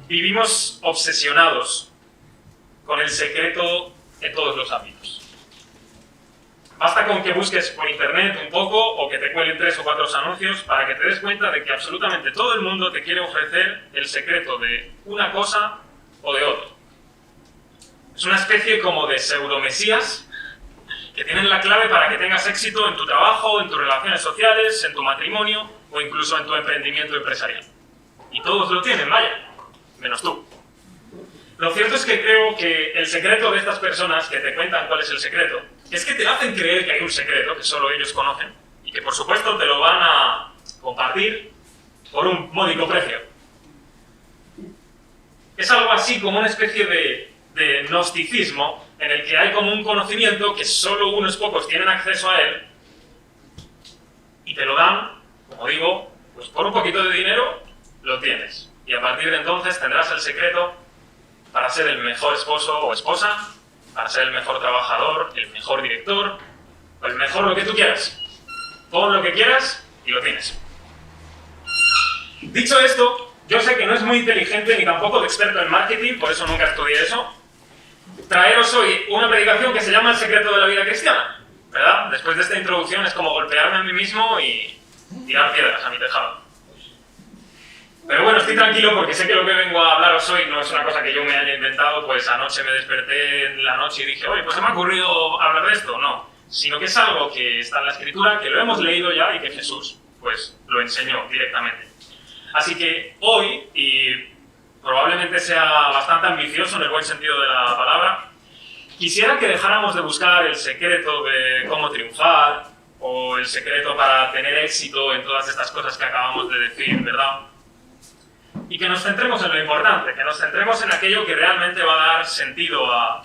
Vivimos obsesionados con el secreto en todos los ámbitos. Basta con que busques por internet un poco o que te cuelen 3 o 4 anuncios para que te des cuenta de que absolutamente todo el mundo te quiere ofrecer el secreto de una cosa o de otra. Es una especie como de pseudomesías que tienen la clave para que tengas éxito en tu trabajo, en tus relaciones sociales, en tu matrimonio o incluso en tu emprendimiento empresarial. Y todos lo tienen, vaya, menos tú. Lo cierto es que creo que el secreto de estas personas que te cuentan cuál es el secreto es que te hacen creer que hay un secreto que solo ellos conocen y que por supuesto te lo van a compartir por un módico precio. Es algo así como una especie de gnosticismo en el que hay como un conocimiento que solo unos pocos tienen acceso a él y te lo dan, como digo, pues por un poquito de dinero lo tienes. Y a partir de entonces tendrás el secreto para ser el mejor esposo o esposa, para ser el mejor trabajador, el mejor director, o el mejor lo que tú quieras. Pon lo que quieras y lo tienes. Dicho esto, yo sé que no es muy inteligente ni tampoco de experto en marketing, por eso nunca estudié eso, traeros hoy una predicación que se llama El secreto de la vida cristiana, ¿verdad? Después de esta introducción es como golpearme a mí mismo y tirar piedras a mi tejado. Pero bueno, estoy tranquilo porque sé que lo que vengo a hablaros hoy no es una cosa que yo me haya inventado, pues anoche me desperté en la noche y dije, oye, pues se me ha ocurrido hablar de esto. No, sino que es algo que está en la Escritura, que lo hemos leído ya y que Jesús, pues, lo enseñó directamente. Así que hoy, y probablemente sea bastante ambicioso en el buen sentido de la palabra, quisiera que dejáramos de buscar el secreto de cómo triunfar o el secreto para tener éxito en todas estas cosas que acabamos de decir, ¿verdad? Y que nos centremos en lo importante, que nos centremos en aquello que realmente va a dar sentido a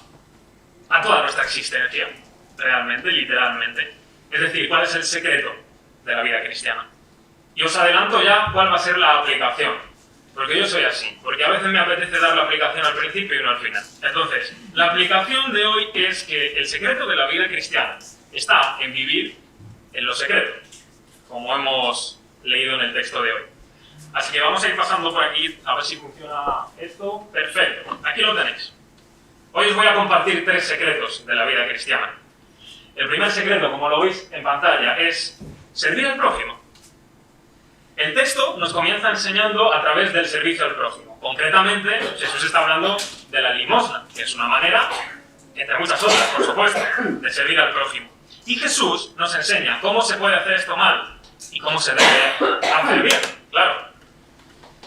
toda nuestra existencia, realmente, literalmente. Es decir, ¿cuál es el secreto de la vida cristiana? Y os adelanto ya cuál va a ser la aplicación, porque yo soy así, porque a veces me apetece dar la aplicación al principio y no al final. Entonces, la aplicación de hoy es que el secreto de la vida cristiana está en vivir en lo secreto, como hemos leído en el texto de hoy. Así que vamos a ir pasando por aquí, a ver si funciona esto. Perfecto, aquí lo tenéis. Hoy os voy a compartir 3 secretos de la vida cristiana. El primer secreto, como lo veis en pantalla, es servir al prójimo. El texto nos comienza enseñando a través del servicio al prójimo. Concretamente, Jesús está hablando de la limosna, que es una manera, entre muchas otras, por supuesto, de servir al prójimo. Y Jesús nos enseña cómo se puede hacer esto mal y cómo se debe hacer bien, claro.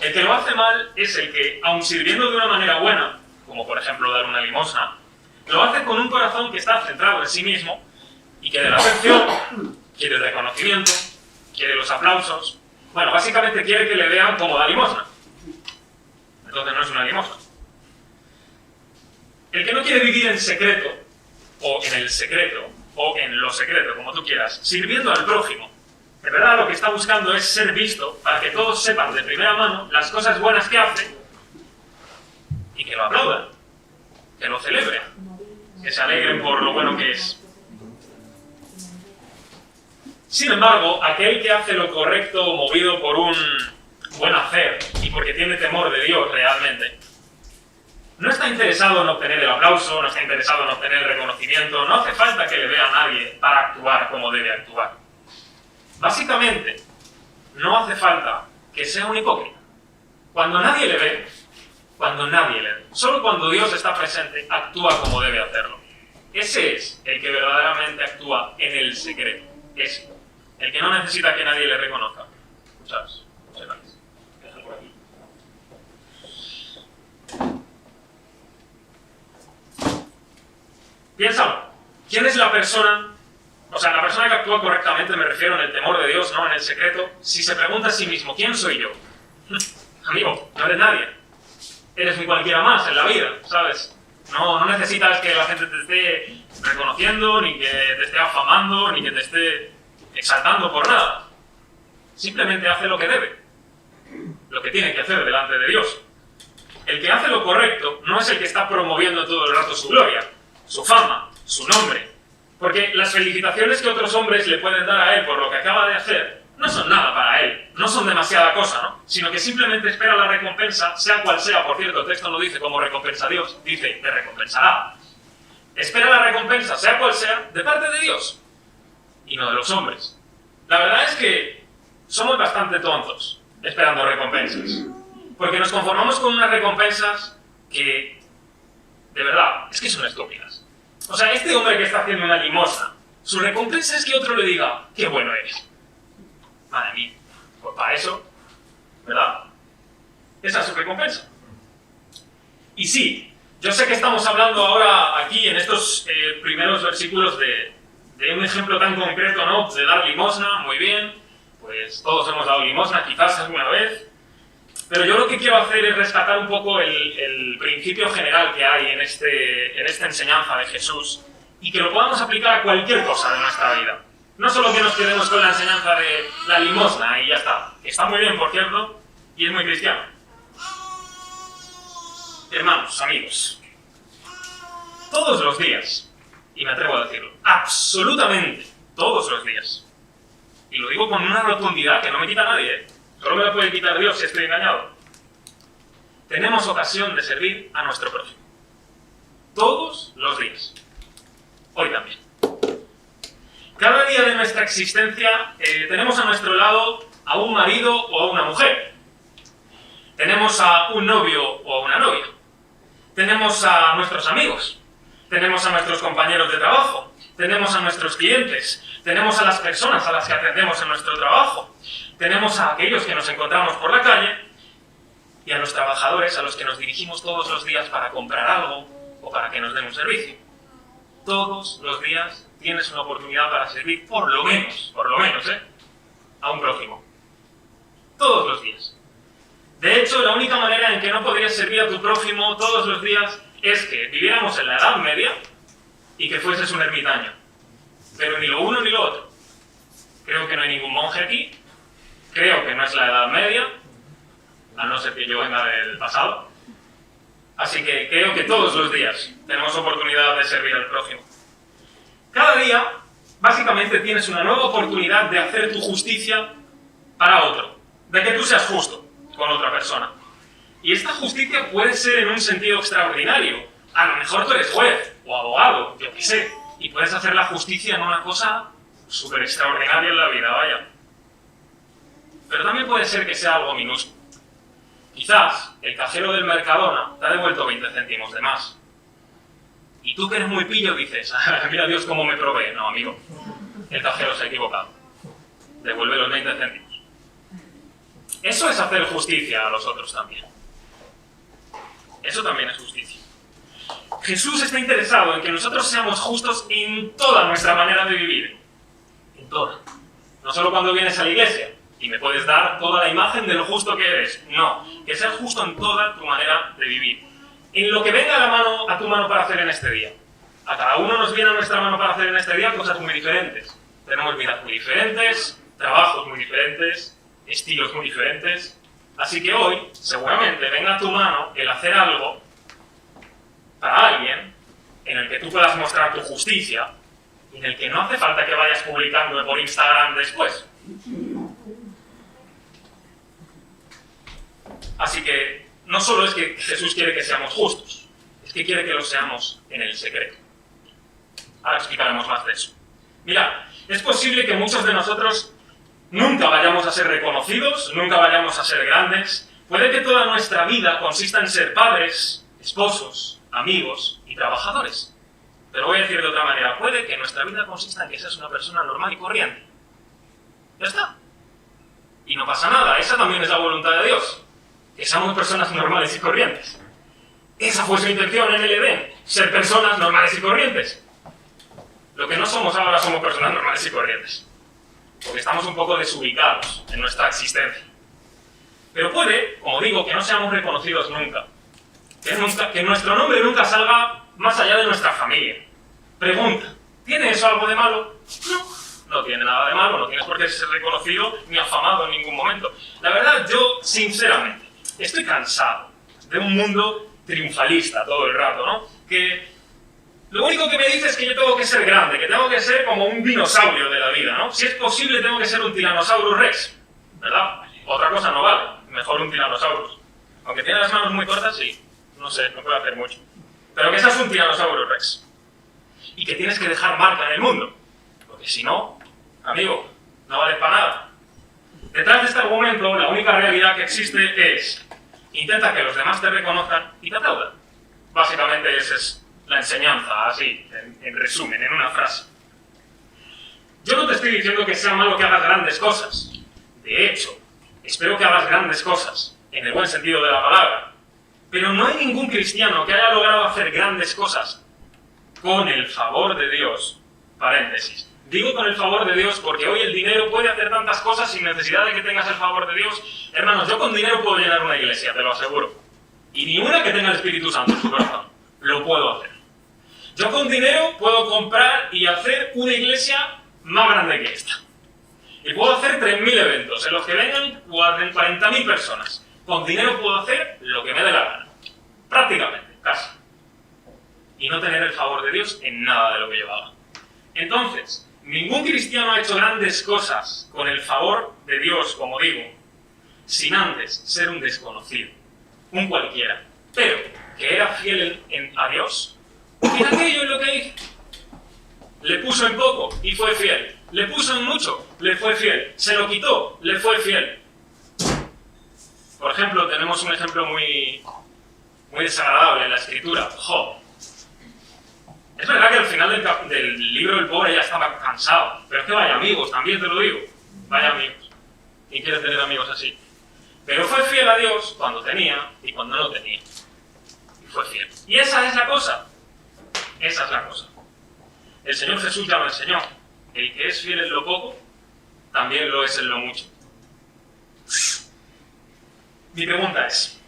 El que lo hace mal es el que, aun sirviendo de una manera buena, como por ejemplo dar una limosna, lo hace con un corazón que está centrado en sí mismo y quiere la atención, quiere el reconocimiento, quiere los aplausos. Bueno, básicamente quiere que le vean como da limosna. Entonces no es una limosna. El que no quiere vivir en secreto, o en el secreto, o en lo secreto, como tú quieras, sirviendo al prójimo, de verdad lo que está buscando es ser visto para que todos sepan de primera mano las cosas buenas que hace y que lo aplaudan, que lo celebren, que se alegren por lo bueno que es. Sin embargo, aquel que hace lo correcto movido por un buen hacer y porque tiene temor de Dios realmente, no está interesado en obtener el aplauso, no está interesado en obtener el reconocimiento, no hace falta que le vea a nadie para actuar como debe actuar. Básicamente, no hace falta que sea un hipócrita. Cuando nadie le ve, solo cuando Dios está presente, actúa como debe hacerlo. Ese es el que verdaderamente actúa en el secreto. Ese. El que no necesita que nadie le reconozca. ¿Sabes? Déjalo por aquí. Piénsalo. ¿Quién es la persona? O sea, la persona que actúa correctamente, me refiero en el temor de Dios, no en el secreto, si se pregunta a sí mismo, ¿quién soy yo? Amigo, no eres nadie. Eres un cualquiera más en la vida, ¿sabes? No necesitas que la gente te esté reconociendo, ni que te esté afamando, ni que te esté exaltando por nada. Simplemente hace lo que debe, lo que tiene que hacer delante de Dios. el que hace lo correcto no es el que está promoviendo todo el rato su gloria, su fama, su nombre. Porque las felicitaciones que otros hombres le pueden dar a él por lo que acaba de hacer no son nada para él, no son demasiada cosa, ¿no? Sino que simplemente espera la recompensa, sea cual sea. Por cierto, el texto no dice cómo recompensa a Dios, dice, te recompensará. Espera la recompensa, sea cual sea, de parte de Dios y no de los hombres. La verdad es que somos bastante tontos esperando recompensas, porque nos conformamos con unas recompensas que, de verdad, es que son estúpidas. O sea, este hombre que está haciendo una limosna, su recompensa es que otro le diga, qué bueno eres. Madre mía, pues para eso, ¿verdad? Esa es su recompensa. Y sí, yo sé que estamos hablando ahora aquí en estos primeros versículos de un ejemplo tan concreto, ¿no? De dar limosna, muy bien, pues todos hemos dado limosna quizás alguna vez, pero yo lo que quiero hacer es rescatar un poco el principio general que hay en esta enseñanza de Jesús y que lo podamos aplicar a cualquier cosa de nuestra vida. No solo que nos quedemos con la enseñanza de la limosna y ya está. Está muy bien, por cierto, y es muy cristiano. Hermanos, amigos, todos los días, y me atrevo a decirlo, absolutamente todos los días, y lo digo con una rotundidad que no me quita nadie, solo me la puede quitar Dios si estoy engañado, tenemos ocasión de servir a nuestro prójimo. Todos los días. Hoy también. Cada día de nuestra existencia tenemos a nuestro lado a un marido o a una mujer. Tenemos a un novio o a una novia. Tenemos a nuestros amigos. Tenemos a nuestros compañeros de trabajo. Tenemos a nuestros clientes. Tenemos a las personas a las que atendemos en nuestro trabajo. Tenemos a aquellos que nos encontramos por la calle y a los trabajadores a los que nos dirigimos todos los días para comprar algo o para que nos den un servicio. Todos los días tienes una oportunidad para servir, por lo menos, a un prójimo. Todos los días. De hecho, la única manera en que no podrías servir a tu prójimo todos los días es que viviéramos en la Edad Media y que fueses un ermitaño. Pero ni lo uno ni lo otro. Creo que no hay ningún monje aquí. Creo que no es la Edad Media, a no ser que yo venga del pasado. Así que creo que todos los días tenemos oportunidad de servir al prójimo. Cada día, básicamente, tienes una nueva oportunidad de hacer tu justicia para otro, de que tú seas justo con otra persona. Y esta justicia puede ser en un sentido extraordinario. A lo mejor tú eres juez o abogado, yo qué sé, y puedes hacer la justicia en una cosa súper extraordinaria en la vida, vaya. Pero también puede ser que sea algo minúsculo. Quizás el cajero del Mercadona te ha devuelto 20 céntimos de más. Y tú que eres muy pillo dices, mira Dios cómo me provee. No, amigo, el cajero se ha equivocado. Devuelve los 20 céntimos. Eso es hacer justicia a los otros también. Eso también es justicia. Jesús está interesado en que nosotros seamos justos en toda nuestra manera de vivir. En toda. No solo cuando vienes a la iglesia y me puedes dar toda la imagen de lo justo que eres. No, que seas justo en toda tu manera de vivir. En lo que venga a tu mano para hacer en este día. A cada uno nos viene a nuestra mano para hacer en este día cosas muy diferentes. Tenemos vidas muy diferentes, trabajos muy diferentes, estilos muy diferentes. Así que hoy, seguramente, venga a tu mano el hacer algo para alguien en el que tú puedas mostrar tu justicia y en el que no hace falta que vayas publicando por Instagram después. Así que no solo es que Jesús quiere que seamos justos, es que quiere que lo seamos en el secreto. Ahora explicaremos más de eso. Mirad, es posible que muchos de nosotros nunca vayamos a ser reconocidos, nunca vayamos a ser grandes. Puede que toda nuestra vida consista en ser padres, esposos, amigos y trabajadores. Pero voy a decir de otra manera, puede que nuestra vida consista en que seas una persona normal y corriente. Ya está. Y no pasa nada, esa también es la voluntad de Dios. Que seamos personas normales y corrientes. Esa fue su intención en el Edén, ser personas normales y corrientes. Lo que no somos ahora somos personas normales y corrientes. Porque estamos un poco desubicados en nuestra existencia. Pero puede, como digo, que no seamos reconocidos nunca. Que nuestro nombre nunca salga más allá de nuestra familia. Pregunta, ¿tiene eso algo de malo? No tiene nada de malo, no tienes por qué ser reconocido ni afamado en ningún momento. La verdad, yo, sinceramente, estoy cansado de un mundo triunfalista todo el rato, ¿no? Que lo único que me dice es que yo tengo que ser grande, que tengo que ser como un dinosaurio de la vida, ¿no? Si es posible, tengo que ser un Tyrannosaurus Rex, ¿verdad? Otra cosa no vale, mejor un Tyrannosaurus. Aunque tiene las manos muy cortas, sí, no sé, no puede hacer mucho. Pero que seas un Tyrannosaurus Rex. Y que tienes que dejar marca en el mundo. Porque si no, amigo, no vales para nada. Detrás de este argumento, la única realidad que existe es: intenta que los demás te reconozcan y te aplaudan. Básicamente esa es la enseñanza, así, en resumen, en una frase. Yo no te estoy diciendo que sea malo que hagas grandes cosas. De hecho, espero que hagas grandes cosas, en el buen sentido de la palabra. Pero no hay ningún cristiano que haya logrado hacer grandes cosas con el favor de Dios. Paréntesis. Digo con el favor de Dios porque hoy el dinero puede hacer tantas cosas sin necesidad de que tengas el favor de Dios. Hermanos, yo con dinero puedo llenar una iglesia, te lo aseguro. Y ni una que tenga el Espíritu Santo en su corazón. Lo puedo hacer. Yo con dinero puedo comprar y hacer una iglesia más grande que esta. Y puedo hacer 3.000 eventos en los que vengan 40.000 personas. Con dinero puedo hacer lo que me dé la gana. Prácticamente, casi. Y no tener el favor de Dios en nada de lo que yo haga. Entonces, ningún cristiano ha hecho grandes cosas con el favor de Dios, como digo, sin antes ser un desconocido, un cualquiera, pero que era fiel a Dios. Y aquello es lo que hizo. Le puso en poco y fue fiel. Le puso en mucho, le fue fiel. Se lo quitó, le fue fiel. Por ejemplo, tenemos un ejemplo muy desagradable en la Escritura, Job. Es verdad que al final del libro el pobre ya estaba cansado, pero es que vaya amigos, también te lo digo. Vaya amigos. ¿Quién quiere tener amigos así? Pero fue fiel a Dios cuando tenía y cuando no tenía. Y fue fiel. Y esa es la cosa. Esa es la cosa. El Señor Jesús ya lo enseñó. El que es fiel en lo poco, también lo es en lo mucho. Mi pregunta es,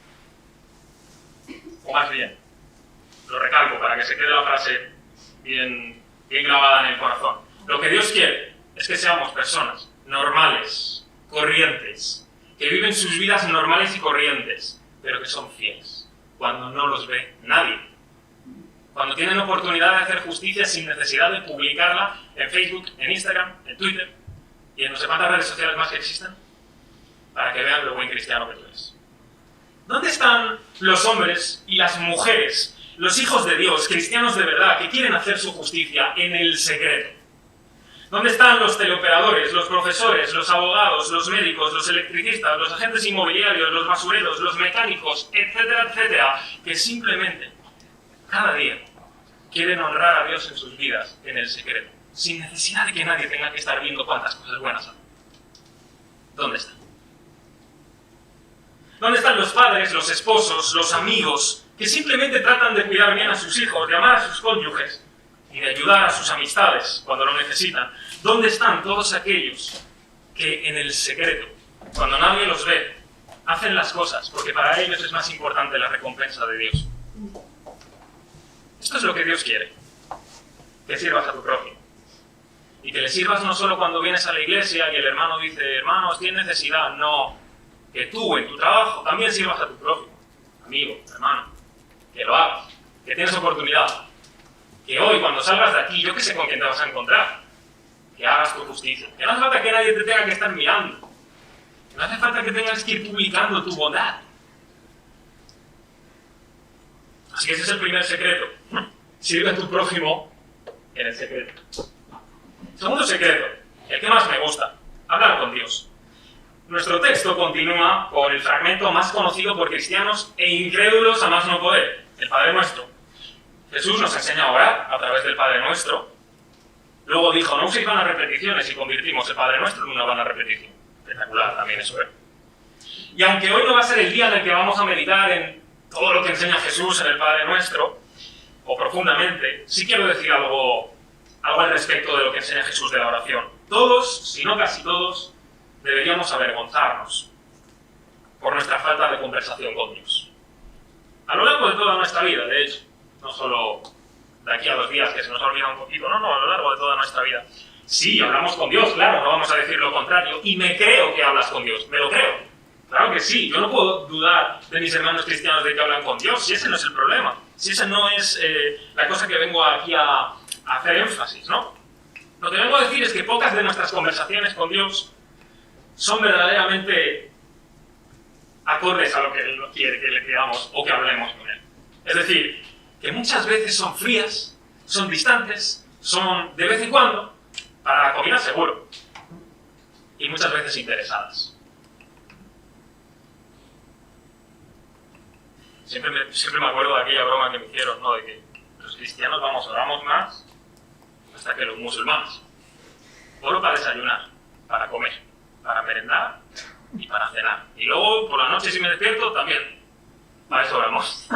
o más bien, lo recalco para que se quede la frase bien grabada en el corazón. Lo que Dios quiere es que seamos personas normales, corrientes, que viven sus vidas normales y corrientes, pero que son fieles, cuando no los ve nadie. Cuando tienen oportunidad de hacer justicia sin necesidad de publicarla en Facebook, en Instagram, en Twitter y en no sé cuántas redes sociales más que existen, para que vean lo buen cristiano que tú eres. ¿Dónde están los hombres y las mujeres, los hijos de Dios, cristianos de verdad, que quieren hacer su justicia en el secreto? ¿Dónde están los teleoperadores, los profesores, los abogados, los médicos, los electricistas, los agentes inmobiliarios, los basureros, los mecánicos, etcétera, etcétera, que simplemente cada día quieren honrar a Dios en sus vidas, en el secreto, sin necesidad de que nadie tenga que estar viendo cuántas cosas buenas hacen? ¿Dónde están? ¿Dónde están los padres, los esposos, los amigos, que simplemente tratan de cuidar bien a sus hijos, de amar a sus cónyuges y de ayudar a sus amistades cuando lo necesitan? ¿Dónde están todos aquellos que en el secreto, cuando nadie los ve, hacen las cosas porque para ellos es más importante la recompensa de Dios? Esto es lo que Dios quiere, que sirvas a tu prójimo. Y que le sirvas no solo cuando vienes a la iglesia y el hermano dice, hermanos, ¿tienes necesidad? No, que tú en tu trabajo también sirvas a tu prójimo, amigo, hermano, que lo hagas, que tienes oportunidad. Que hoy cuando salgas de aquí, yo que sé con quién te vas a encontrar, que hagas tu justicia. Que no hace falta que nadie te tenga que estar mirando. Que no hace falta que tengas que ir publicando tu bondad. Así que ese es el primer secreto. Sirve a tu prójimo en el secreto. Segundo secreto, el que más me gusta, hablar con Dios. Nuestro texto continúa con el fragmento más conocido por cristianos e incrédulos a más no poder, el Padre Nuestro. Jesús nos enseña a orar a través del Padre Nuestro. Luego dijo, no uséis vanas repeticiones, y convertimos el Padre Nuestro en una vana repetición. Espectacular también eso, ¿eh? Y aunque hoy no va a ser el día en el que vamos a meditar en todo lo que enseña Jesús en el Padre Nuestro, o profundamente, sí quiero decir algo al respecto de lo que enseña Jesús de la oración. Todos, si no casi todos, deberíamos avergonzarnos por nuestra falta de conversación con Dios. A lo largo de toda nuestra vida, de hecho, no solo de aquí a 2 días que se nos olvida un poquito, no, a lo largo de toda nuestra vida. Sí, hablamos con Dios, claro, no vamos a decir lo contrario, y me creo que hablas con Dios, me lo creo. Claro que sí, yo no puedo dudar de mis hermanos cristianos de que hablan con Dios, si ese no es el problema, si esa no es la cosa que vengo aquí a hacer énfasis, ¿no? Lo que vengo a decir es que pocas de nuestras conversaciones con Dios son verdaderamente acordes a lo que Él quiere que le digamos o que hablemos con Él. Es decir, que muchas veces son frías, son distantes, son de vez en cuando, para la comida seguro, y muchas veces interesadas. Siempre me acuerdo de aquella broma que me hicieron, ¿no? De que los cristianos oramos más hasta que los musulmanes. Oro para desayunar, para comer, para merendar y para cenar. Y luego, por la noche, si me despierto, también. Para eso oramos.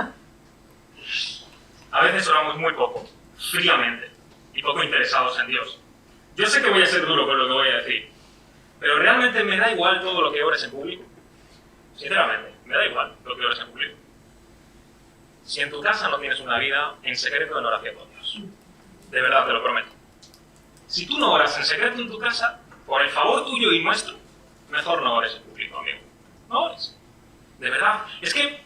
A veces oramos muy poco, fríamente, y poco interesados en Dios. Yo sé que voy a ser duro con lo que voy a decir, pero realmente me da igual todo lo que ores en público. Sinceramente, me da igual lo que ores en público. Si en tu casa no tienes una vida en secreto en oración con Dios. De verdad, te lo prometo. Si tú no oras en secreto en tu casa, por el favor tuyo y nuestro, mejor no ores en público, amigo. No ores. De verdad. Es que,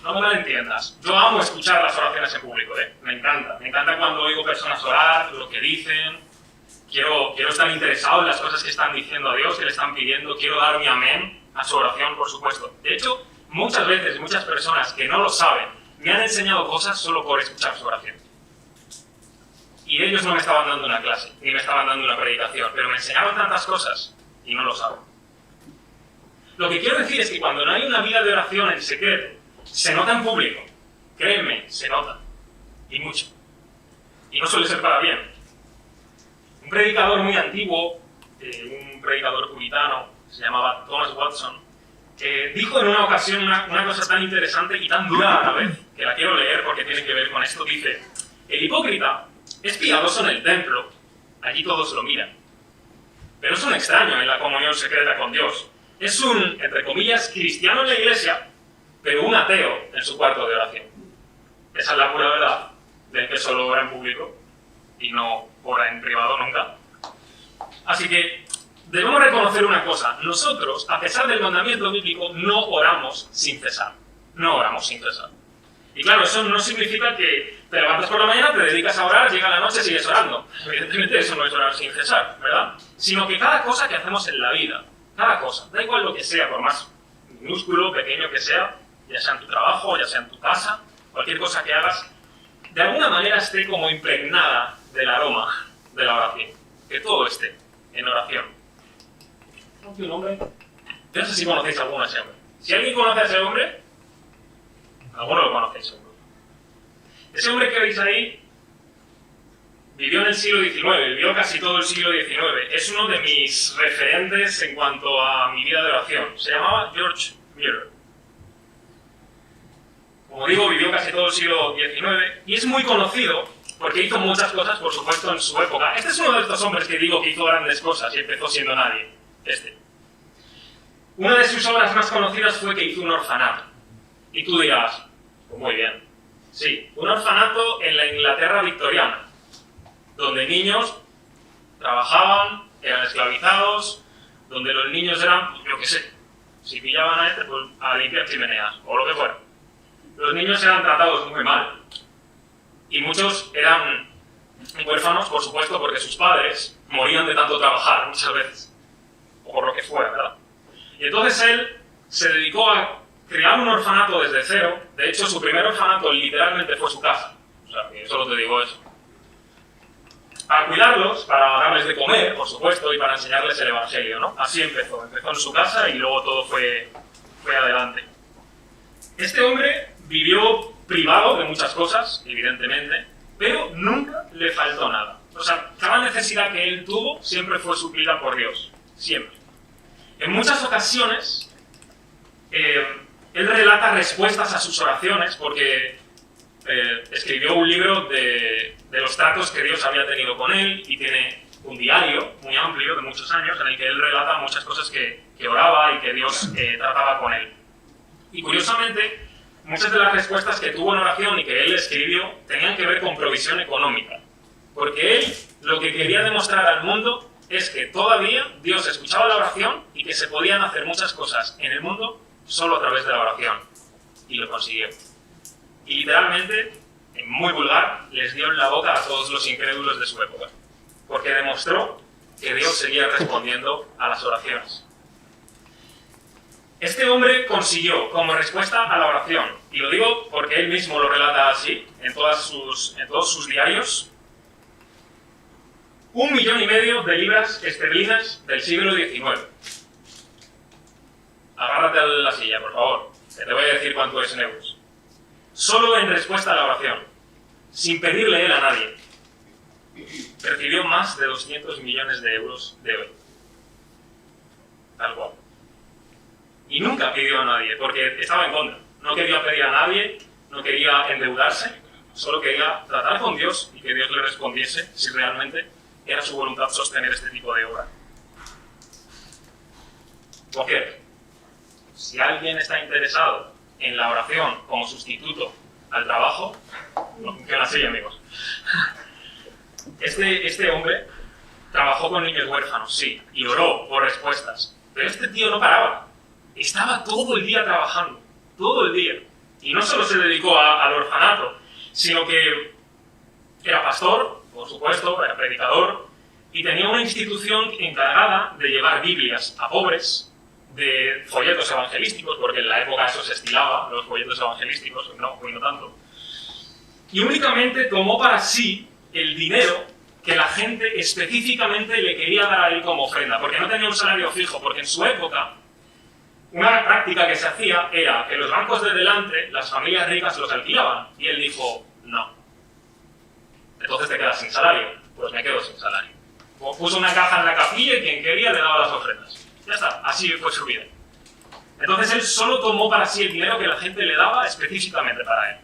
no me malentiendas, yo amo escuchar las oraciones en público, ¿eh? Me encanta. Me encanta cuando oigo personas orar, lo que dicen. Quiero estar interesado en las cosas que están diciendo a Dios, que le están pidiendo. Quiero dar mi amén a su oración, por supuesto. De hecho, muchas veces, muchas personas que no lo saben, me han enseñado cosas solo por escuchar su oración. Y ellos no me estaban dando una clase, ni me estaban dando una predicación, pero me enseñaron tantas cosas y no lo saben. Lo que quiero decir es que cuando no hay una vida de oración en secreto, se nota en público. Créeme, se nota. Y mucho. Y no suele ser para bien. Un predicador muy antiguo, un predicador puritano, se llamaba Thomas Watson, dijo en una ocasión una cosa tan interesante y tan dura a la vez, que la quiero leer porque tiene que ver con esto. Dice: el hipócrita es piadoso en el templo, allí todos lo miran, pero es un extraño en la comunión secreta con Dios. Es un, entre comillas, cristiano en la iglesia, pero un ateo en su cuarto de oración. Esa es la pura verdad del que solo ora en público y no ora en privado nunca. Así que debemos reconocer una cosa: nosotros, a pesar del mandamiento bíblico, no oramos sin cesar. No oramos sin cesar. Y claro, eso no significa que te levantas por la mañana, te dedicas a orar, llega la noche y sigues orando. Evidentemente eso no es orar sin cesar, ¿verdad? Sino que cada cosa que hacemos en la vida, cada cosa, da igual lo que sea, por más minúsculo, pequeño que sea, ya sea en tu trabajo, ya sea en tu casa, cualquier cosa que hagas, de alguna manera esté como impregnada del aroma de la oración. Que todo esté en oración. ¿Conoce un hombre? Yo no sé si conocéis a alguno de ese hombre. Si alguien conoce a ese hombre, alguno lo conocéis seguro. Ese hombre que veis ahí vivió en el siglo XIX, vivió casi todo el siglo XIX. Es uno de mis referentes en cuanto a mi vida de oración. Se llamaba George Mueller. Como digo, vivió casi todo el siglo XIX y es muy conocido porque hizo muchas cosas, por supuesto, en su época. Este es uno de estos hombres que digo que hizo grandes cosas y empezó siendo nadie. Una de sus obras más conocidas fue que hizo un orfanato. Y tú dirás, pues muy bien. Sí, un orfanato en la Inglaterra victoriana, donde niños trabajaban, eran esclavizados, donde los niños eran, pues yo qué sé, si pillaban a este, pues a limpiar chimeneas, o lo que fuera. Los niños eran tratados muy mal. Y muchos eran huérfanos, por supuesto, porque sus padres morían de tanto trabajar muchas veces. O por lo que fuera, ¿verdad? Y entonces él se dedicó a crear un orfanato desde cero. De hecho, su primer orfanato literalmente fue su casa. O sea, que solo te digo eso. Para cuidarlos, para darles de comer, por supuesto, y para enseñarles el evangelio, ¿no? Así empezó. Empezó en su casa y luego todo fue adelante. Este hombre vivió privado de muchas cosas, evidentemente, pero nunca le faltó nada. O sea, cada necesidad que él tuvo siempre fue suplida por Dios. Siempre. En muchas ocasiones, él relata respuestas a sus oraciones porque escribió un libro de los tratos que Dios había tenido con él y tiene un diario muy amplio de muchos años en el que él relata muchas cosas que oraba y que Dios trataba con él. Y curiosamente, muchas de las respuestas que tuvo en oración y que él escribió tenían que ver con provisión económica. Porque él lo que quería demostrar al mundo es que todavía Dios escuchaba la oración y que se podían hacer muchas cosas en el mundo solo a través de la oración. Y lo consiguió. Y literalmente, en muy vulgar, les dio en la boca a todos los incrédulos de su época. Porque demostró que Dios seguía respondiendo a las oraciones. Este hombre consiguió, como respuesta a la oración, y lo digo porque él mismo lo relata así, en todos sus diarios, 1,5 millones de libras esterlinas del siglo XIX. Agárrate a la silla, por favor, que te voy a decir cuánto es en euros. Solo en respuesta a la oración, sin pedirle él a nadie, recibió más de 200 millones de euros de hoy. Tal cual. Y nunca pidió a nadie, porque estaba en contra. No quería pedir a nadie, no quería endeudarse, solo quería tratar con Dios y que Dios le respondiese si realmente era su voluntad sostener este tipo de obra. Por cierto, si alguien está interesado en la oración como sustituto al trabajo, no funciona así, amigos. Este hombre trabajó con niños huérfanos, sí, y oró por respuestas, pero este tío no paraba. Estaba todo el día trabajando, todo el día. Y no solo se dedicó al orfanato, sino que era pastor, por supuesto, era predicador, y tenía una institución encargada de llevar Biblias a pobres, de folletos evangelísticos, porque en la época eso se estilaba, los folletos evangelísticos, no, hoy no tanto. Y únicamente tomó para sí el dinero que la gente específicamente le quería dar a él como ofrenda, porque no tenía un salario fijo, porque en su época una práctica que se hacía era que los bancos de delante, las familias ricas los alquilaban, y él dijo, no. Entonces te quedas sin salario. Pues me quedo sin salario. Puso una caja en la capilla y quien quería le daba las ofrendas. Ya está, así fue su vida. Entonces él solo tomó para sí el dinero que la gente le daba específicamente para él.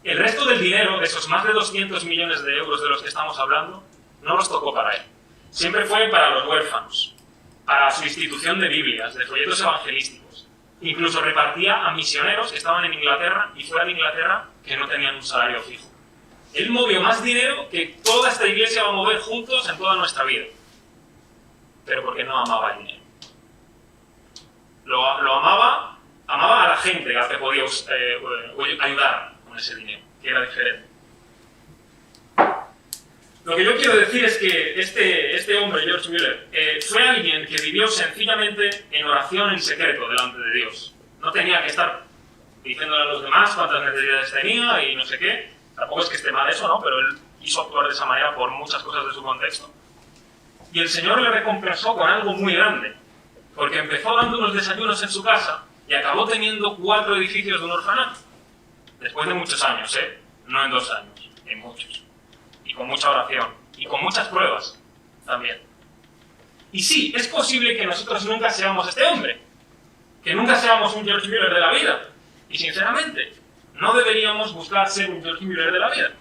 El resto del dinero, de esos más de 200 millones de euros de los que estamos hablando, no los tocó para él. Siempre fue para los huérfanos, para su institución de Biblias, de folletos evangelísticos. Incluso repartía a misioneros que estaban en Inglaterra y fuera de Inglaterra que no tenían un salario fijo. Él movió más dinero que toda esta iglesia va a mover juntos en toda nuestra vida. Pero porque no amaba el dinero. Lo amaba a la gente a la que podía ayudar con ese dinero, que era diferente. Lo que yo quiero decir es que este hombre, George Mueller, fue alguien que vivió sencillamente en oración en secreto delante de Dios. No tenía que estar diciéndole a los demás cuántas necesidades tenía y no sé qué. Tampoco es que esté mal eso, ¿no? Pero él quiso actuar de esa manera por muchas cosas de su contexto. Y el Señor le recompensó con algo muy grande, porque empezó dando unos desayunos en su casa y acabó teniendo 4 edificios de un orfanato. Después de muchos años, ¿eh? No en 2 años, en muchos. Y con mucha oración, y con muchas pruebas también. Y sí, es posible que nosotros nunca seamos este hombre, que nunca seamos un George Mueller de la vida. Y sinceramente, no deberíamos buscar ser un George Mueller de la vida.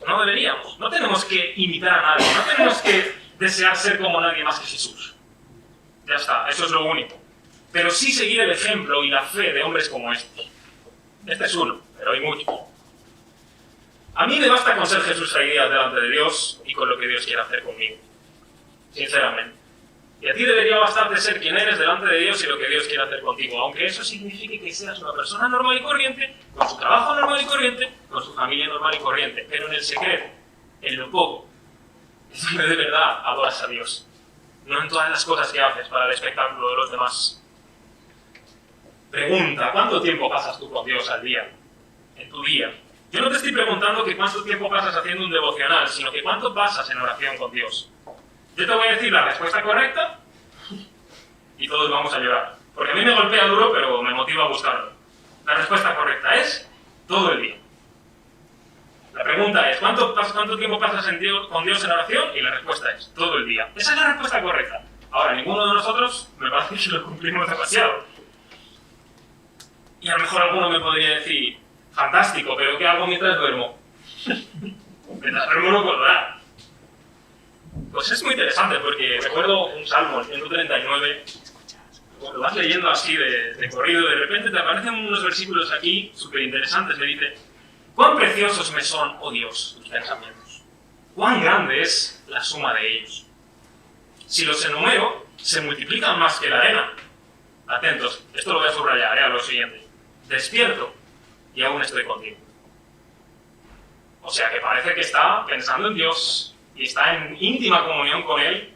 No deberíamos. No tenemos que imitar a nadie, no tenemos que desear ser como nadie más que Jesús. Ya está, eso es lo único. Pero sí seguir el ejemplo y la fe de hombres como estos. Este es uno, pero hay muchos. A mí me basta con ser Jesús Zaidías delante de Dios y con lo que Dios quiere hacer conmigo. Sinceramente. Y a ti debería bastarte ser quien eres delante de Dios y lo que Dios quiere hacer contigo, aunque eso signifique que seas una persona normal y corriente, con su trabajo normal y corriente, con su familia normal y corriente, pero en el secreto, en lo poco, es donde de verdad adoras a Dios, no en todas las cosas que haces para el espectáculo de los demás. Pregunta, ¿cuánto tiempo pasas tú con Dios al día? En tu día. Yo no te estoy preguntando que cuánto tiempo pasas haciendo un devocional, sino que cuánto pasas en oración con Dios. Yo te voy a decir la respuesta correcta y todos vamos a llorar. Porque a mí me golpea duro, pero me motiva a buscarlo. La respuesta correcta es todo el día. La pregunta es, ¿cuánto tiempo pasas con Dios en oración? Y la respuesta es todo el día. Esa es la respuesta correcta. Ahora, ninguno de nosotros me parece que lo cumplimos demasiado. Y a lo mejor alguno me podría decir, fantástico, pero ¿qué hago mientras duermo? Mientras duermo no puedo orar. Pues es muy interesante porque recuerdo un salmo, el 139, lo vas leyendo así de corrido y de repente te aparecen unos versículos aquí súper interesantes que dice: cuán preciosos me son, oh Dios, tus pensamientos, cuán grande es la suma de ellos. Si los enumero, se multiplican más que la arena. Atentos, esto lo voy a subrayar, a lo siguiente. Despierto y aún estoy contigo. O sea que parece que está pensando en Dios y está en íntima comunión con Él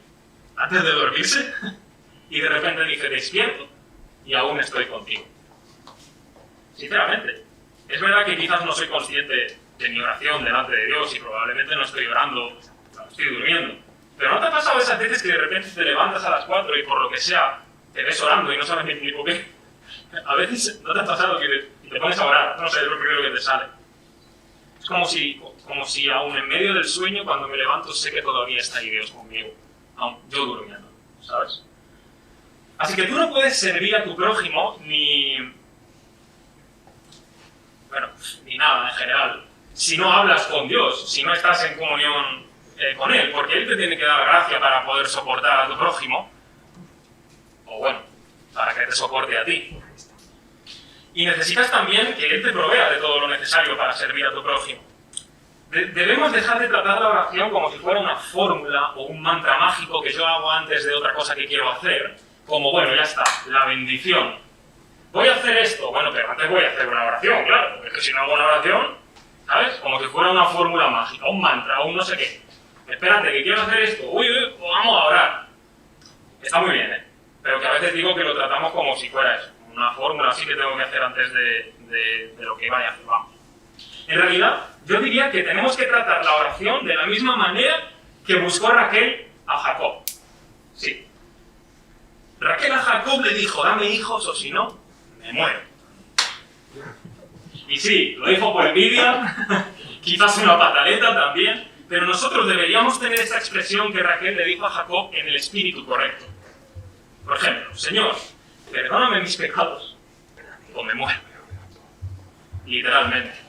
antes de dormirse y de repente dice, despierto y aún estoy contigo. Sinceramente, es verdad que quizás no soy consciente de mi oración delante de Dios y probablemente no estoy orando, estoy durmiendo. Pero ¿no te ha pasado esas veces que de repente te levantas a las 4 y por lo que sea te ves orando y no sabes ni por qué? A veces no te ha pasado que te pones a orar, no sé, es lo primero que te sale. Es como si aún en medio del sueño, cuando me levanto, sé que todavía está ahí Dios conmigo, aún yo durmiendo, ¿sabes? Así que tú no puedes servir a tu prójimo ni nada en general, si no hablas con Dios, si no estás en comunión con Él, porque Él te tiene que dar gracia para poder soportar a tu prójimo, o bueno, para que te soporte a ti. Y necesitas también que Él te provea de todo lo necesario para servir a tu prójimo. Debemos dejar de tratar la oración como si fuera una fórmula o un mantra mágico que yo hago antes de otra cosa que quiero hacer, como, bueno, ya está, la bendición. Voy a hacer esto, bueno, pero antes voy a hacer una oración, claro, porque si no hago una oración, ¿sabes? Como si fuera una fórmula mágica, un mantra, o un no sé qué. Espérate, que quiero hacer esto, uy, vamos a orar. Está muy bien, ¿eh? Pero que a veces digo que lo tratamos como si fuera eso, una fórmula así que tengo que hacer antes de lo que vaya a hacer, vamos. En realidad, yo diría que tenemos que tratar la oración de la misma manera que buscó Raquel a Jacob. Sí. Raquel a Jacob le dijo, dame hijos o si no, me muero. Y sí, lo dijo por envidia, quizás una pataleta también, pero nosotros deberíamos tener esta expresión que Raquel le dijo a Jacob en el espíritu correcto. Por ejemplo, Señor, perdóname mis pecados, o me muero. Literalmente.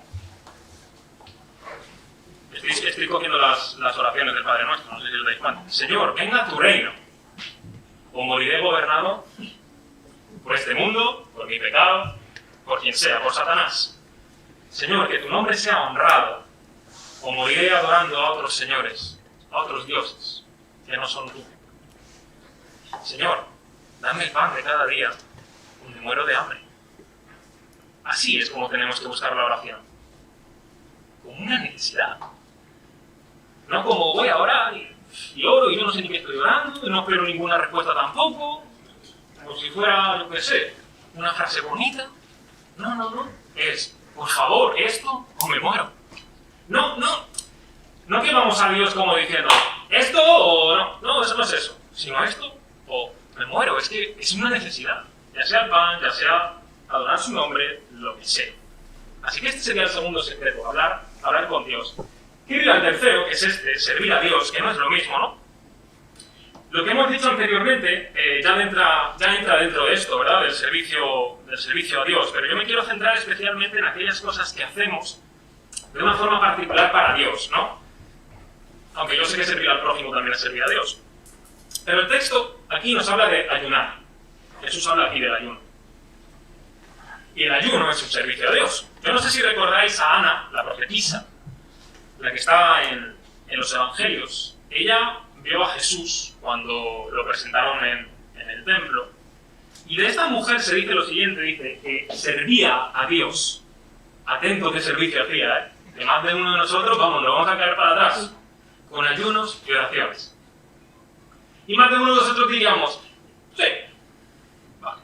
Estoy cogiendo las oraciones del Padre Nuestro, no sé si os dais cuenta. Señor, venga a tu reino, o moriré gobernado por este mundo, por mi pecado, por quien sea, por Satanás. Señor, que tu nombre sea honrado, o moriré adorando a otros señores, a otros dioses, que no son tú. Señor, dame el pan de cada día, o me muero de hambre. Así es como tenemos que buscar la oración. Como una necesidad. No como voy a orar y oro y yo no sé ni qué estoy orando, y no espero ninguna respuesta tampoco, como si fuera, yo qué sé, una frase bonita. No. Es, por favor, esto o me muero. No que vamos a Dios como diciendo, esto o no. No, eso no es eso. Sino esto o me muero. Es que es una necesidad. Ya sea el pan, ya sea adorar su nombre, lo que sea. Así que este sería el segundo secreto, hablar con Dios. Quiero ir al tercero, que es este, servir a Dios, que no es lo mismo, ¿no? Lo que hemos dicho anteriormente ya entra dentro de esto, ¿verdad? Del servicio a Dios, pero yo me quiero centrar especialmente en aquellas cosas que hacemos de una forma particular para Dios, ¿no? Aunque yo sé que servir al prójimo también es servir a Dios. Pero el texto aquí nos habla de ayunar. Jesús habla aquí del ayuno. Y el ayuno es un servicio a Dios. Yo no sé si recordáis a Ana, la profetisa, la que estaba en los evangelios. Ella vio a Jesús cuando lo presentaron en el templo. Y de esta mujer se dice lo siguiente, dice que servía a Dios. Atento qué servicio hacía, ¿eh? De más de uno de nosotros, nos vamos a caer para atrás, con ayunos y oraciones. Y más de uno de nosotros diríamos, sí, vale.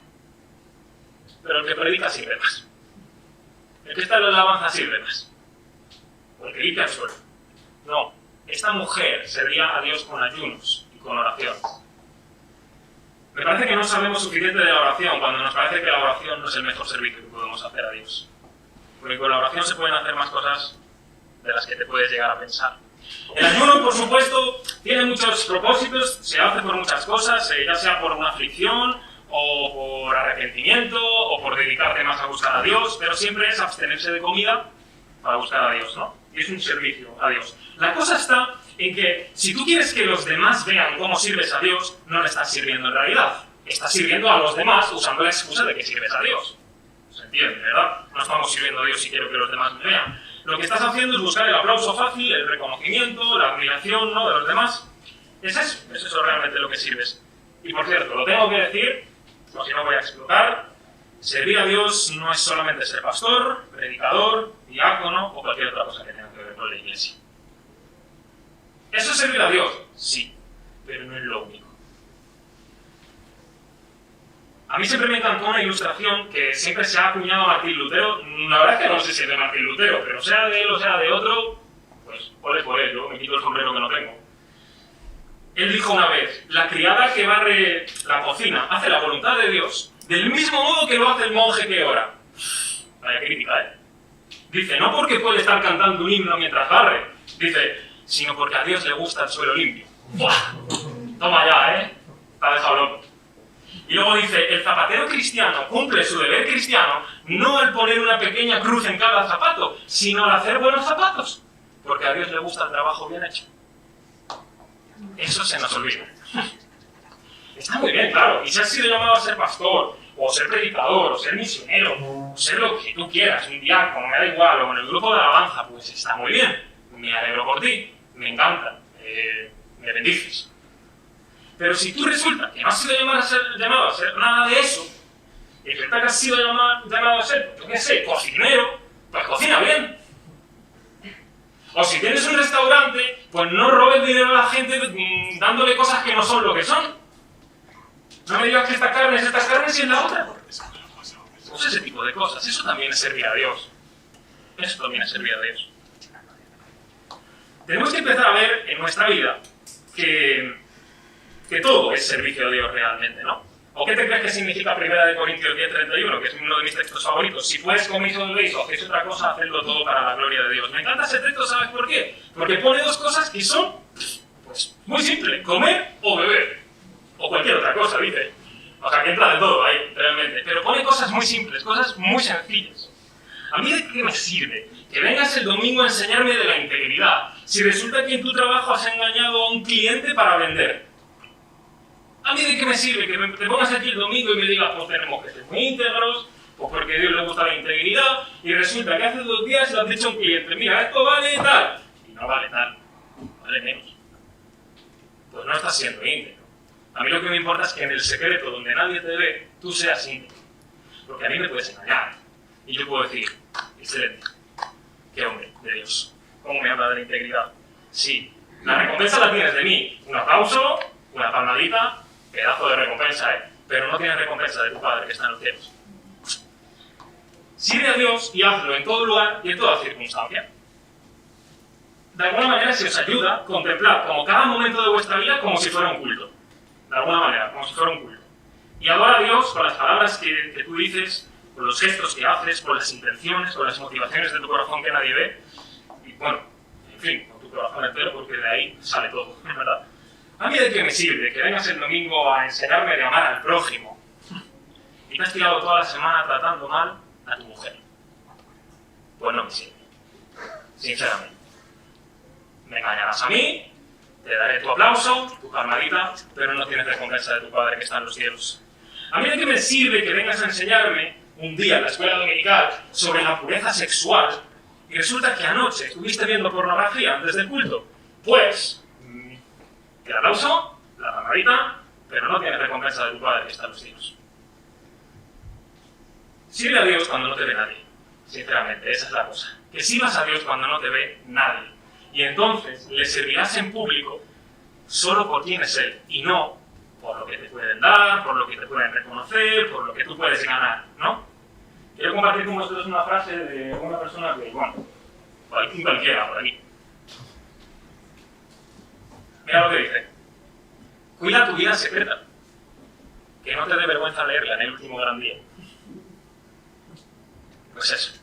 Pero el que predica sirve más. El que está en la alabanza sirve más. O el que limpia el suelo. No, esta mujer servía a Dios con ayunos y con oraciones. Me parece que no sabemos suficiente de la oración cuando nos parece que la oración no es el mejor servicio que podemos hacer a Dios. Porque con la oración se pueden hacer más cosas de las que te puedes llegar a pensar. El ayuno, por supuesto, tiene muchos propósitos, se hace por muchas cosas, ya sea por una aflicción, o por arrepentimiento, o por dedicarte más a buscar a Dios, pero siempre es abstenerse de comida para buscar a Dios, ¿no? Y es un servicio a Dios. La cosa está en que si tú quieres que los demás vean cómo sirves a Dios, no le estás sirviendo en realidad. Estás sirviendo a los demás usando la excusa de que sirves a Dios. ¿Se entiende, verdad? No estamos sirviendo a Dios si quiero que los demás me vean. Lo que estás haciendo es buscar el aplauso fácil, el reconocimiento, la admiración, ¿no?, de los demás. Es eso realmente lo que sirves. Y por cierto, lo tengo que decir, o si no voy a explotar, servir a Dios no es solamente ser pastor, predicador, diácono o cualquier otra cosa que tenga que ver con la iglesia. ¿Eso es servir a Dios? Sí, pero no es lo único. A mí siempre me encantó una ilustración que siempre se ha acuñado a Martín Lutero. La verdad es que no sé si es de Martín Lutero, pero sea de él o sea de otro, pues ole por él, yo me quito el sombrero que no tengo. Él dijo una vez, la criada que barre la cocina hace la voluntad de Dios del mismo modo que lo hace el monje que ora. Vaya crítica, ¿eh? Dice, no porque puede estar cantando un himno mientras barre, dice, sino porque a Dios le gusta el suelo limpio. ¡Buah! Toma ya, ¿eh? Te ha dejado loco. Y luego dice, el zapatero cristiano cumple su deber cristiano no al poner una pequeña cruz en cada zapato, sino al hacer buenos zapatos, porque a Dios le gusta el trabajo bien hecho. Eso se nos olvida. Está muy bien, claro, y si has sido llamado a ser pastor, o ser predicador, o ser misionero, o ser lo que tú quieras, un diácono, me da igual, o en el grupo de alabanza, pues está muy bien. Me alegro por ti, me encanta, me bendices. Pero si tú resulta que no has sido llamado a ser nada de eso, y resulta que has sido llamado a ser, yo qué sé, cocinero, pues cocina bien. O si tienes un restaurante, pues no robes dinero a la gente dándole cosas que no son lo que son. No me digas que esta carne es y es la otra. Pues ese tipo de cosas, eso también es servir a Dios. Eso también es servir a Dios. Tenemos que empezar a ver en nuestra vida que todo es servicio a Dios realmente, ¿no? ¿O qué te crees que significa 1 Corintios 10:31, que es uno de mis textos favoritos? Si pues coméis o bebéis o hacéis otra cosa, hacedlo todo para la gloria de Dios. Me encanta ese texto, ¿sabes por qué? Porque pone dos cosas que son, pues, muy simples. Comer o beber. O cualquier otra cosa, dice. O sea, que entra de todo ahí, realmente. Pero pone cosas muy simples, cosas muy sencillas. ¿A mí de qué me sirve que vengas el domingo a enseñarme de la integridad si resulta que en tu trabajo has engañado a un cliente para vender? ¿A mí de qué me sirve que te pongas aquí el domingo y me digas, pues tenemos que ser muy íntegros, pues porque a Dios le gusta la integridad, y resulta que hace 2 días le has dicho a un cliente, mira, esto vale tal, y no vale tal, vale menos? Pues no estás siendo íntegro. A mí lo que me importa es que en el secreto, donde nadie te ve, tú seas íntegro. Porque a mí me puedes engañar. Y yo puedo decir, excelente, qué hombre de Dios, ¿cómo me habla de la integridad? Sí, la recompensa la tienes de mí, un aplauso, una palmadita, pedazo de recompensa, pero no tienes recompensa de tu Padre que está en los cielos. Sirve a Dios y hazlo en todo lugar y en toda circunstancia. De alguna manera se os ayuda a contemplar como cada momento de vuestra vida como si fuera un culto. De alguna manera, como si fuera un culto. Y adora a Dios con las palabras que tú dices, con los gestos que haces, con las intenciones, con las motivaciones de tu corazón que nadie ve. Y bueno, en fin, con tu corazón entero, porque de ahí sale todo, ¿verdad? ¿A mí de qué me sirve que vengas el domingo a enseñarme de amar al prójimo y te has tirado toda la semana tratando mal a tu mujer? Pues no me sirve, sinceramente. Me engañarás a mí, te daré tu aplauso, tu palmadita, pero no tienes recompensa de tu Padre que está en los cielos. ¿A mí de qué me sirve que vengas a enseñarme un día en la escuela dominical sobre la pureza sexual y resulta que anoche estuviste viendo pornografía antes del culto? Pues el aplauso, la palmadita, pero no tienes recompensa de tu Padre que está en los cielos. Sirve a Dios cuando no te ve nadie, sinceramente, esa es la cosa. Que sirvas a Dios cuando no te ve nadie. Y entonces le servirás en público solo por quién es Él, y no por lo que te pueden dar, por lo que te pueden reconocer, por lo que tú puedes ganar, ¿no? Quiero compartir con vosotros una frase de una persona que, bueno, cualquiera por aquí. Mira lo que dice. Cuida tu vida secreta, que no te dé vergüenza leerla en el último gran día. Pues eso.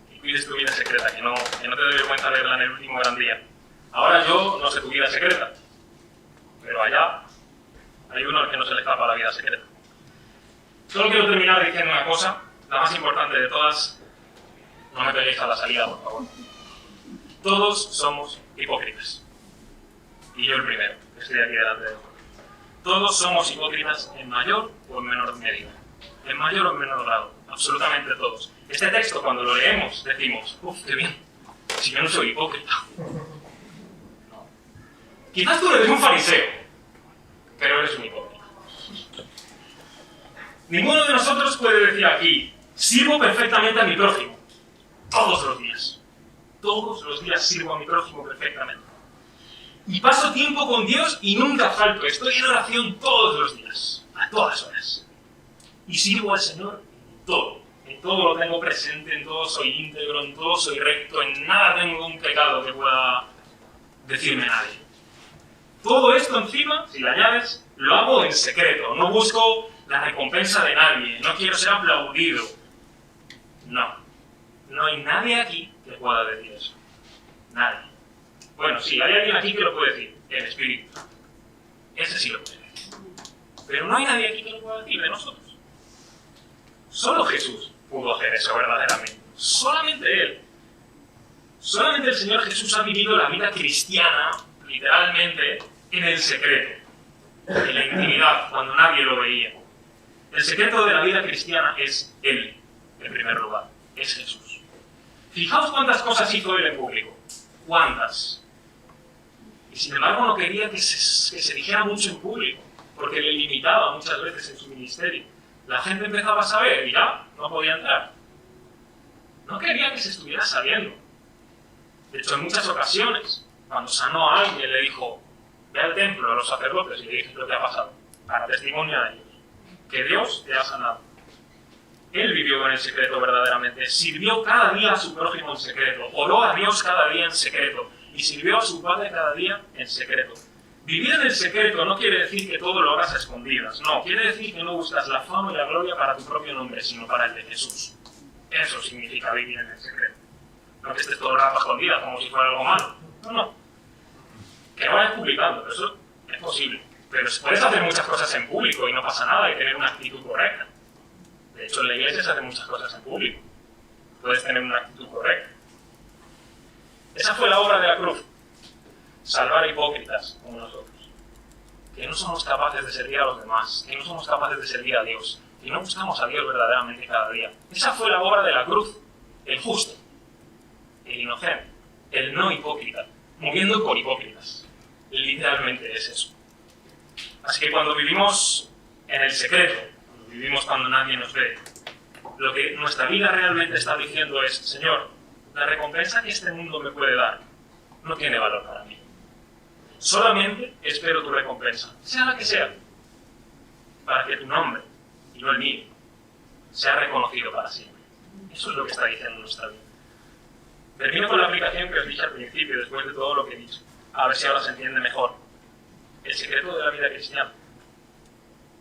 Que cuides tu vida secreta, que no te dé vergüenza leerla en el último gran día. Ahora yo no sé tu vida secreta, pero allá hay uno al que no se le escapa la vida secreta. Solo quiero terminar diciendo una cosa, la más importante de todas. No me peguéis a la salida, por favor. Todos somos hipócritas. Y yo el primero, que estoy aquí delante de vosotros. Todos somos hipócritas en mayor o en menor medida. En mayor o en menor grado. Absolutamente todos. Este texto, cuando lo leemos, decimos, uff, qué bien. Si yo no soy hipócrita. No. Quizás tú eres un fariseo, pero eres un hipócrita. Ninguno de nosotros puede decir aquí, sirvo perfectamente a mi prójimo. Todos los días. Todos los días sirvo a mi prójimo perfectamente. Y paso tiempo con Dios y nunca falto. Estoy en oración todos los días, a todas horas. Y sirvo al Señor en todo. En todo lo tengo presente, en todo soy íntegro, en todo soy recto, en nada tengo un pecado que pueda decirme nadie. Todo esto encima, si le añades, lo hago en secreto. No busco la recompensa de nadie. No quiero ser aplaudido. No. No hay nadie aquí que pueda decir eso. Nadie. Bueno, sí, hay alguien aquí que lo puede decir. El Espíritu. Ese sí lo puede decir. Pero no hay nadie aquí que lo pueda decir de nosotros. Solo Jesús pudo hacer eso verdaderamente. Solamente Él. Solamente el Señor Jesús ha vivido la vida cristiana, literalmente, en el secreto. En la intimidad, cuando nadie lo veía. El secreto de la vida cristiana es Él, en primer lugar. Es Jesús. Fijaos cuántas cosas hizo Él en público. ¿Cuántas? Y sin embargo no quería que se dijera mucho en público, porque le limitaba muchas veces en su ministerio. La gente empezaba a saber y ya no podía entrar. No quería que se estuviera sabiendo. De hecho, en muchas ocasiones, cuando sanó a alguien, le dijo, ve al templo a los sacerdotes y le dices lo que ha pasado, para testimonio a ellos, que Dios te ha sanado. Él vivió en el secreto verdaderamente, sirvió cada día a su prójimo en secreto, oró a Dios cada día en secreto y sirvió a su Padre cada día en secreto. Vivir en el secreto no quiere decir que todo lo hagas a escondidas, no, quiere decir que no buscas la fama y la gloria para tu propio nombre, sino para el de Jesús. Eso significa vivir en el secreto. No que estés todo el rato a escondidas como si fuera algo malo, no. Que no vayas publicando, pero eso es posible. Pero puedes hacer muchas cosas en público y no pasa nada y tener una actitud correcta. De hecho, en la iglesia se hacen muchas cosas en público. Puedes tener una actitud correcta. Esa fue la obra de la cruz. Salvar a hipócritas como nosotros. Que no somos capaces de servir a los demás. Que no somos capaces de servir a Dios. Que no buscamos a Dios verdaderamente cada día. Esa fue la obra de la cruz. El justo. El inocente. El no hipócrita. Muriendo por hipócritas. Literalmente es eso. Así que cuando vivimos en el secreto, vivimos cuando nadie nos ve, lo que nuestra vida realmente está diciendo es, Señor, la recompensa que este mundo me puede dar no tiene valor para mí. Solamente espero tu recompensa, sea la que sea, para que tu nombre, y no el mío, sea reconocido para siempre. Eso es lo que está diciendo nuestra vida. Termino con la aplicación que os dije al principio, después de todo lo que he dicho, a ver si ahora se entiende mejor. El secreto de la vida cristiana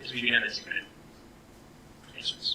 es vivir en el secreto. Eso es.